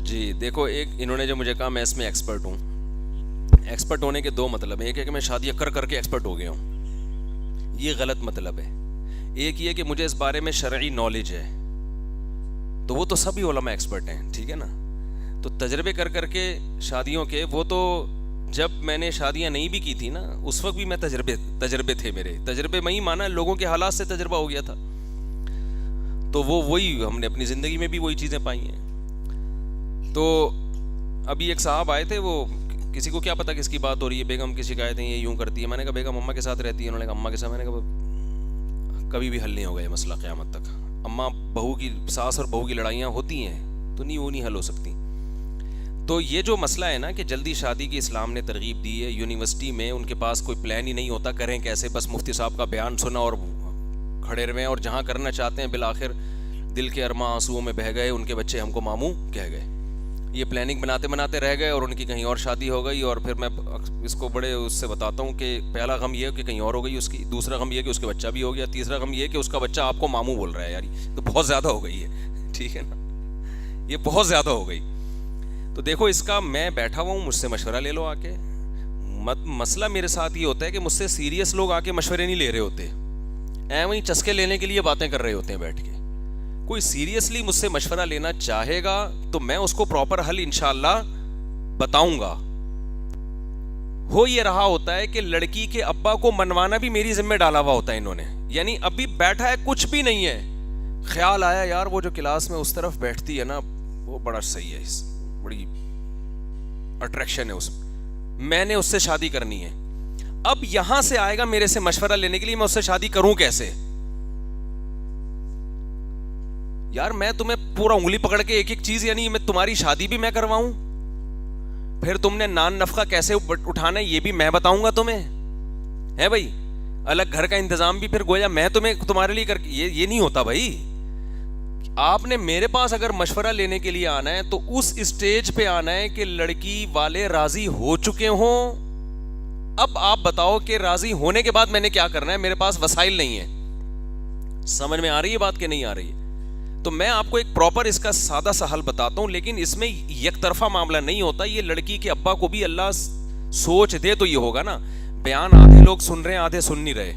جی دیکھو، ایک انہوں نے جو مجھے کہا میں اس میں ایکسپرٹ ہوں. ایکسپرٹ ہونے کے دو مطلب ہیں. ایک ہے کہ میں شادیاں کر کے ایکسپرٹ ہو گیا ہوں، یہ غلط مطلب ہے. ایک یہ کہ مجھے اس بارے میں شرعی نالج ہے، تو وہ تو سبھی علماء ایکسپرٹ ہیں، ٹھیک ہے نا. تو تجربے کر کے شادیوں کے، وہ تو جب میں نے شادیاں نہیں بھی کی تھی نا، اس وقت بھی میں تجربے تھے میرے. تجربے میں ہی مانا لوگوں کے حالات سے تجربہ ہو گیا تھا. تو وہی ہم نے اپنی زندگی میں بھی وہی چیزیں پائی ہیں. تو ابھی ایک صاحب آئے تھے، وہ کسی کو کیا پتا کس کی بات ہو رہی ہے، بیگم کی شکایتیں یہ یوں کرتی ہے. میں نے کہا بیگم اماں کے ساتھ رہتی ہے. انہوں نے کہا اماں کے ساتھ. میں نے کہا کبھی بھی حل نہیں ہوگا یہ مسئلہ قیامت تک. اماں بہو کی، ساس اور بہو کی لڑائیاں ہوتی ہیں تو وہ نہیں حل ہو سکتی. تو یہ جو مسئلہ ہے نا کہ جلدی شادی کی اسلام نے ترغیب دی ہے. یونیورسٹی میں ان کے پاس کوئی پلان ہی نہیں ہوتا، کریں کیسے، بس مفتی صاحب کا بیان سنا اور کھڑے رہے، اور جہاں کرنا چاہتے ہیں بالآخر دل کے ارماں آنسوؤں میں بہہ گئے. ان کے بچے ہم کو ماموں کہہ گئے. یہ پلاننگ بناتے رہ گئے اور ان کی کہیں اور شادی ہو گئی. اور پھر میں اس کو بڑے اس سے بتاتا ہوں کہ پہلا غم یہ کہ کہیں اور ہو گئی اس کی، دوسرا غم یہ کہ اس کے بچہ بھی ہو گیا، تیسرا غم یہ کہ اس کا بچہ آپ کو ماموں بول رہا ہے. یار تو بہت زیادہ ہو گئی ہے، ٹھیک ہے نا، یہ بہت زیادہ ہو گئی. تو دیکھو اس کا میں بیٹھا ہوا ہوں، مجھ سے مشورہ لے لو آ کے. مسئلہ میرے ساتھ یہ ہوتا ہے کہ مجھ سے سیریس لوگ آ کے مشورے نہیں لے رہے ہوتے، وہیں چسکے لینے کے لیے باتیں کر رہے ہوتے ہیں بیٹھ کے. کوئی سیریسلی مجھ سے مشورہ لینا چاہے گا تو میں اس کو پراپر حل انشاءاللہ بتاؤں گا. ہو یہ رہا ہوتا ہے کہ لڑکی کے ابا کو منوانا بھی میری ذمہ ڈالا ہوا ہوتا ہے انہوں نے. یعنی ابھی بیٹھا ہے، کچھ بھی نہیں ہے، خیال آیا یار وہ جو کلاس میں اس طرف بیٹھتی ہے نا وہ بڑا صحیح ہے، بڑی اٹریکشن ہے اس میں نے اس سے شادی کرنی ہے. اب یہاں سے آئے گا میرے سے مشورہ لینے کے لیے، میں اس سے شادی کروں کیسے. یار میں تمہیں پورا انگلی پکڑ کے ایک ایک چیز، یعنی میں تمہاری شادی بھی میں کرواؤں، پھر تم نے نان نفقہ کیسے اٹھانا ہے یہ بھی میں بتاؤں گا تمہیں، ہے بھائی. الگ گھر کا انتظام بھی پھر گویا میں تمہارے لیے یہ نہیں ہوتا بھائی. آپ نے میرے پاس اگر مشورہ لینے کے لیے آنا ہے تو اس اسٹیج پہ آنا ہے کہ لڑکی والے راضی ہو چکے ہوں. اب آپ بتاؤ کہ راضی ہونے کے بعد میں نے کیا کرنا ہے، میرے پاس وسائل نہیں ہے. سمجھ میں آ رہی ہے بات کہ نہیں آ رہی ہے؟ تو میں آپ کو ایک پراپر اس کا سادہ سا حل بتاتا ہوں، لیکن اس میں یک طرفہ معاملہ نہیں ہوتا. یہ لڑکی کے ابا کو بھی اللہ سوچ دے تو یہ ہوگا نا. بیان آدھے لوگ سن رہے ہیں، آدھے سن نہیں رہے.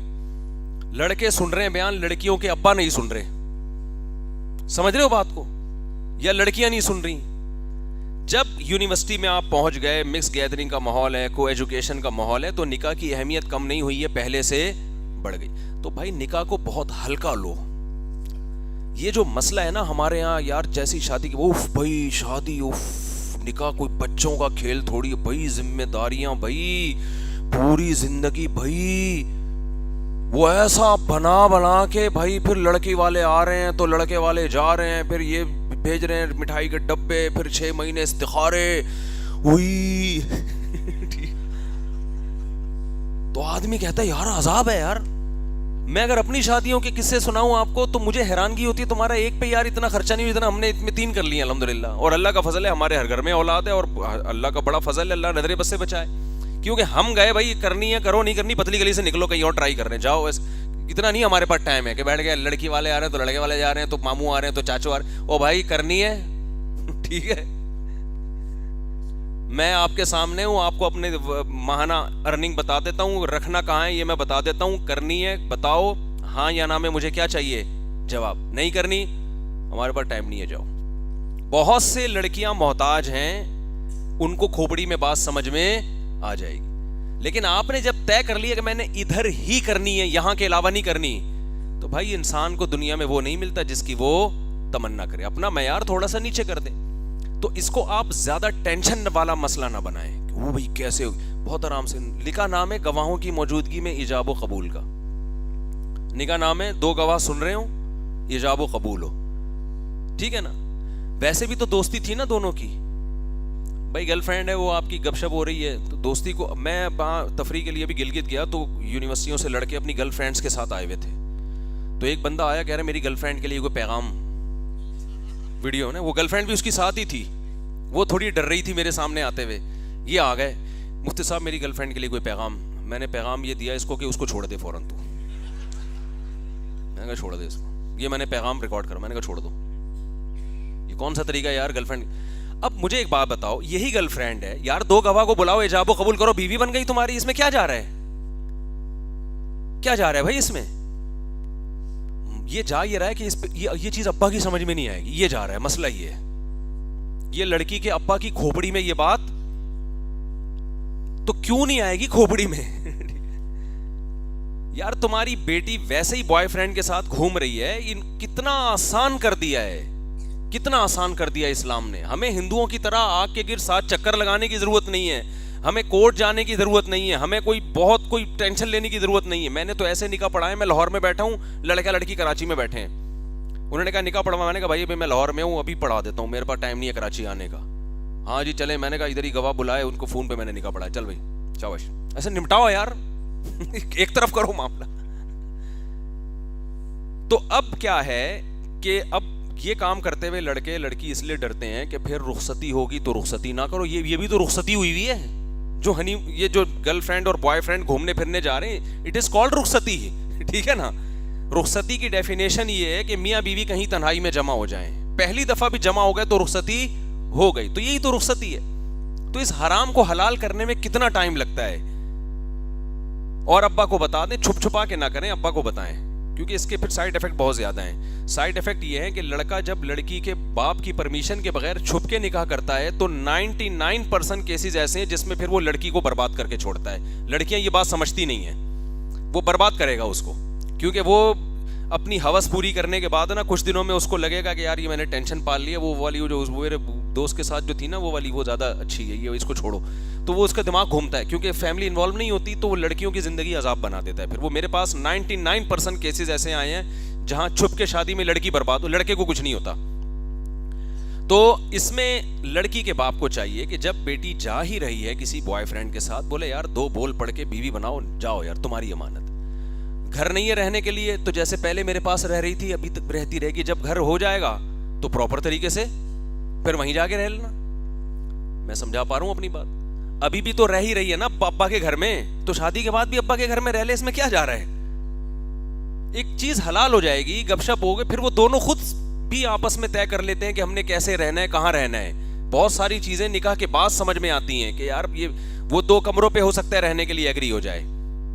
لڑکے سن رہے ہیں بیان، لڑکیوں کے ابا نہیں سن رہے. سمجھ رہے ہو بات کو؟ یا لڑکیاں نہیں سن رہی. جب یونیورسٹی میں آپ پہنچ گئے، مکس گیدرنگ کا ماحول ہے، کو ایجوکیشن کا ماحول ہے، تو نکاح کی اہمیت کم نہیں ہوئی ہے، پہلے سے بڑھ گئی. تو بھائی نکاح کو بہت ہلکا لو. یہ جو مسئلہ ہے نا ہمارے ہاں یار، جیسی شادی کی اوف بھائی شادی، اوف نکاح کوئی بچوں کا کھیل تھوڑی ہے بھائی، ذمہ داریاں بھائی، پوری زندگی بھائی. وہ ایسا بنا کے بھائی، پھر لڑکی والے آ رہے ہیں تو لڑکے والے جا رہے ہیں، پھر یہ بھیج رہے ہیں مٹھائی کے ڈبے، پھر 6 مہینے استخارے ہوئی. تو آدمی کہتا ہے یار عذاب ہے یار. میں اگر اپنی شادیوں کے قصے سناؤں آپ کو تو مجھے حیرانگی ہوتی ہے، تمہارا ایک پہ یار اتنا خرچہ نہیں، اتنا ہم نے 3 کر لیے الحمدللہ. اور اللہ کا فضل ہے ہمارے ہر گھر میں اولاد ہے، اور اللہ کا بڑا فضل ہے، اللہ نظر بد سے بچائے. کیونکہ ہم گئے بھائی کرنی ہے کرو، نہیں کرنی پتلی گلی سے نکلو کہیں اور ٹرائی کرنے جاؤ. اتنا نہیں ہمارے پاس ٹائم ہے کہ بیٹھ گئے لڑکی والے آ رہے ہیں تو لڑکے والے جا رہے ہیں، تو ماموں آ رہے ہیں تو چاچو آ رہے ہیں. او بھائی کرنی ہے ٹھیک ہے. میں آپ کے سامنے ہوں، آپ کو اپنے ماہانہ ارننگ بتا دیتا ہوں، رکھنا کہاں ہے یہ میں بتا دیتا ہوں. کرنی ہے بتاؤ ہاں یا نہ میں، مجھے کیا چاہیے جواب. نہیں کرنی ہمارے پاس ٹائم نہیں ہے جاؤ. بہت سے لڑکیاں محتاج ہیں، ان کو کھوپڑی میں بات سمجھ میں آ جائے گی. لیکن آپ نے جب طے کر لیا کہ میں نے ادھر ہی کرنی ہے، یہاں کے علاوہ نہیں کرنی، تو بھائی انسان کو دنیا میں وہ نہیں ملتا جس کی وہ تمنا کرے. اپنا معیار تھوڑا سا نیچے کر دیں. تو اس کو آپ زیادہ ٹینشن والا مسئلہ نہ بنائیں کہ وہ بھائی کیسے. بہت آرام سے نکاح نام ہے گواہوں کی موجودگی میں ایجاب و قبول کا. نکاح نام ہے 2 گواہ سن رہے ہوں، ایجاب و قبول ہو، ٹھیک ہے نا. ویسے بھی تو دوستی تھی نا دونوں کی. بھائی گرل فرینڈ ہے، وہ آپ کی گپ شپ ہو رہی ہے تو دوستی کو. میں وہاں تفریح کے لیے بھی گلگت گیا تو یونیورسٹیوں سے لڑکے اپنی گرل فرینڈس کے ساتھ آئے ہوئے تھے. تو ایک بندہ آیا کہہ رہا میری گرل فرینڈ کے لیے کوئی پیغام ویڈیو نا. وہ گرل فرینڈ بھی اس کی ساتھ ہی تھی، وہ تھوڑی ڈر رہی تھی میرے سامنے آتے ہوئے. یہ آ گئے مفتی صاحب میری گرل فرینڈ کے لیے کوئی پیغام. میں نے پیغام یہ دیا اس کو کہ اس کو چھوڑ دے فوراً. تو میں نے کہا چھوڑ دے اس کو. یہ میں نے پیغام ریکارڈ کرا. میں نے کہا چھوڑ دو. یہ کون سا طریقہ ہے یار گرل فرینڈ. اب مجھے ایک بات بتاؤ, یہی گرل فرینڈ ہے یار, 2 گواہ کو بلاؤ, ایجاب و قبول کرو, بیوی بن گئی تمہاری, اس میں کیا جا رہا ہے, کیا جا رہا ہے بھائی اس میں؟ یہ جا یہ رہا ہے کہ اس پہ یہ چیز ابا کی سمجھ میں نہیں آئے گی, یہ جا رہا ہے مسئلہ, یہ لڑکی کے ابا کی کھوپڑی میں یہ بات تو کیوں نہیں آئے گی کھوپڑی میں؟ یار تمہاری بیٹی ویسے ہی بوائے فرینڈ کے ساتھ گھوم رہی ہے, کتنا آسان کر دیا ہے, کتنا آسان کر دیا اسلام نے. ہمیں ہندوؤں کی طرح آگ کے گر 7 چکر لگانے کی ضرورت نہیں ہے, ہمیں کورٹ جانے کی ضرورت نہیں ہے, ہمیں کوئی ٹینشن لینے کی ضرورت نہیں ہے. میں نے تو ایسے نکاح پڑھا ہے, میں لاہور میں بیٹھا ہوں, لڑکا لڑکی کراچی میں بیٹھے ہیں, انہوں نے کہا نکاح پڑھوا, میں نے کہا بھائی میں لاہور میں ہوں, ابھی پڑھا دیتا ہوں, میرے پاس ٹائم نہیں ہے کراچی آنے کا. ہاں جی چلیں, میں نے کہا ادھر ہی گواہ بلائے, ان کو فون پہ میں نے نکاح پڑھا, چل بھائی شاباش, ایسے نمٹاؤ یار, ایک طرف کرو معاملہ. تو اب کیا ہے کہ اب یہ کام کرتے ہوئے لڑکے لڑکی اس لیے ڈرتے ہیں کہ پھر رخصتی ہوگی تو رخصتی نہ کرو. یہ بھی تو رخصتی ہوئی ہے, جو یہ جو گرل فرینڈ اور بوائے فرینڈ گھومنے پھرنے جا رہے ہیں, اٹ از کالڈ رخصتی, ٹھیک ہے نا. رخصتی کی ڈیفینیشن یہ ہے کہ میاں بیوی کہیں تنہائی میں جمع ہو جائیں, پہلی دفعہ بھی جمع ہو گئے تو رخصتی ہو گئی, تو یہی تو رخصتی ہے. تو اس حرام کو حلال کرنے میں کتنا ٹائم لگتا ہے, اور ابا کو بتا دیں, چھپ چھپا کے نہ کریں, ابا کو بتائیں, کیونکہ اس کے پھر سائیڈ افیکٹ بہت زیادہ ہیں. سائیڈ افیکٹ یہ ہے کہ لڑکا جب لڑکی کے باپ کی پرمیشن کے بغیر چھپ کے نکاح کرتا ہے تو 99% کیسز ایسے ہیں جس میں پھر وہ لڑکی کو برباد کر کے چھوڑتا ہے. لڑکیاں یہ بات سمجھتی نہیں ہیں, وہ برباد کرے گا اس کو, کیونکہ وہ اپنی ہوس پوری کرنے کے بعد نا کچھ دنوں میں اس کو لگے گا کہ یار یہ میں نے ٹینشن پال لی ہے, وہ والی جو میرے دوست کے ساتھ جو تھی نا وہ والی وہ زیادہ اچھی ہے, یہ اس کو چھوڑو. تو وہ اس کا دماغ گھومتا ہے, کیونکہ فیملی انوالو نہیں ہوتی تو وہ لڑکیوں کی زندگی عذاب بنا دیتا ہے. پھر وہ میرے پاس 99% کیسز ایسے آئے ہیں جہاں چھپ کے شادی میں لڑکی برباد ہو, لڑکے کو کچھ نہیں ہوتا. تو اس میں لڑکی کے باپ کو چاہیے کہ جب بیٹی جا ہی رہی ہے کسی بوائے فرینڈ کے ساتھ, بولے یار 2 بول پڑھ کے بیوی بناؤ, جاؤ یار تمہاری امانت. گھر نہیں ہے رہنے کے لیے تو جیسے پہلے میرے پاس رہ رہی تھی ابھی تک رہتی رہے گی, جب گھر ہو جائے گا تو پراپر طریقے سے پھر وہیں جا کے رہ لینا. میں سمجھا پا رہا ہوں اپنی بات؟ ابھی بھی تو رہ ہی رہی ہے نا ابا کے گھر میں, تو شادی کے بعد بھی ابا کے گھر میں رہ لے, اس میں کیا جا رہا ہے؟ ایک چیز حلال ہو جائے گی, گپ شپ ہو گئے, پھر وہ دونوں خود بھی آپس میں طے کر لیتے ہیں کہ ہم نے کیسے رہنا ہے, کہاں رہنا ہے. بہت ساری چیزیں نکاح کے بعد سمجھ میں آتی ہیں کہ یار یہ وہ 2 کمروں پہ ہو سکتا ہے رہنے کے لیے ایگری ہو جائے,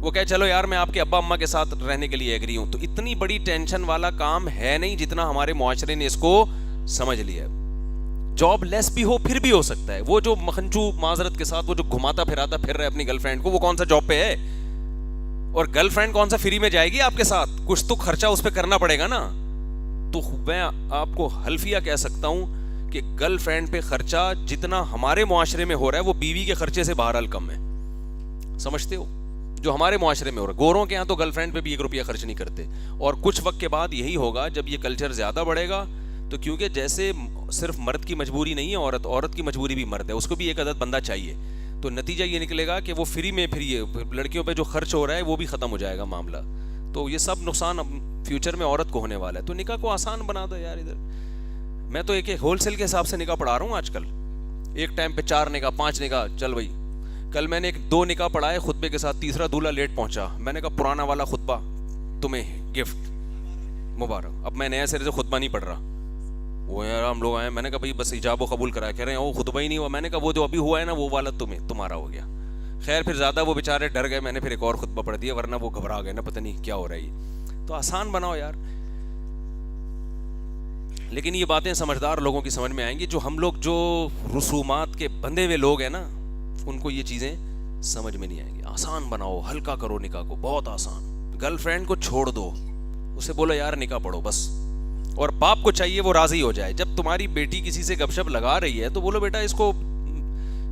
وہ کہے چلو یار میں آپ کے ابا اماں کے ساتھ رہنے کے لیے ایگری ہوں. تو اتنی بڑی ٹینشن والا کام ہے نہیں جتنا ہمارے معاشرے نے اس کو سمجھ لیا ہے. جاب لیس بھی ہو پھر بھی ہو سکتا ہے. وہ جو مکھنچو معذرت کے ساتھ وہ جو گھماتا پھراتا پھر رہا ہے اپنی گرل فرینڈ کو, وہ کون سا جاب پہ ہے, اور گرل فرینڈ کون سا فری میں جائے گی آپ کے ساتھ, کچھ تو خرچہ اس پہ کرنا پڑے گا نا. تو میں آپ کو حلفیہ کہہ سکتا ہوں کہ گرل فرینڈ پہ خرچہ جتنا ہمارے معاشرے میں ہو رہا ہے وہ بیوی کے خرچے سے بہرحال کم ہے. سمجھتے ہو؟ جو ہمارے معاشرے میں ہو رہا ہے, گوروں کے یہاں تو گرل فرینڈ پہ بھی 1 روپیہ خرچ نہیں کرتے. اور کچھ وقت کے بعد یہی ہوگا جب یہ کلچر زیادہ بڑھے گا, تو کیونکہ جیسے صرف مرد کی مجبوری نہیں ہے, عورت کی مجبوری بھی مرد ہے, اس کو بھی ایک عدد بندہ چاہیے. تو نتیجہ یہ نکلے گا کہ وہ فری میں پھر یہ لڑکیوں پہ جو خرچ ہو رہا ہے وہ بھی ختم ہو جائے گا معاملہ. تو یہ سب نقصان فیوچر میں عورت کو ہونے والا ہے. تو نکاح کو آسان بنا دو یار. ادھر میں تو ایک ہول سیل کے حساب سے نکاح پڑھا رہا ہوں آج کل, ایک ٹائم پہ 4 نکاح 5 نکاح, چل بھائی. کل میں نے 2 نکاح پڑھائے خطبے کے ساتھ, تیسرا دولہا لیٹ پہنچا. میں نے کہا پرانا والا خطبہ تمہیں گفٹ مبارک, اب میں نیا سرے سے خطبہ نہیں پڑھ رہا. وہ یار ہم لوگ آئے, میں نے کہا بھائی بس ایجاب و قبول کرا, کہہ رہے ہیں وہ خطبہ ہی نہیں ہوا. میں نے کہا وہ جو ابھی ہوا ہے نا وہ والا تمہارا ہو گیا. خیر پھر زیادہ وہ بیچارے ڈر گئے, میں نے پھر ایک اور خطبہ پڑھ دیا, ورنہ وہ گھبرا گئے نا, پتہ نہیں کیا ہو رہا ہے. تو آسان بناؤ یار. لیکن یہ باتیں سمجھدار لوگوں کی سمجھ میں آئیں گی. جو ہم لوگ جو رسومات کے بندھے ہوئے لوگ ہیں نا, ان کو یہ چیزیں سمجھ میں نہیں آئیں گی. آسان بناؤ, ہلکا کرو نکاح کو, بہت آسان. گرل فرینڈ کو چھوڑ دو, اسے بولو یار نکاح پڑھو بس. اور باپ کو چاہیے وہ راضی ہو جائے. جب تمہاری بیٹی کسی سے گپ شپ لگا رہی ہے تو بولو بیٹا اس کو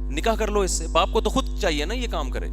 نکاح کر لو اس سے. باپ کو تو خود چاہیے نا یہ کام کرے.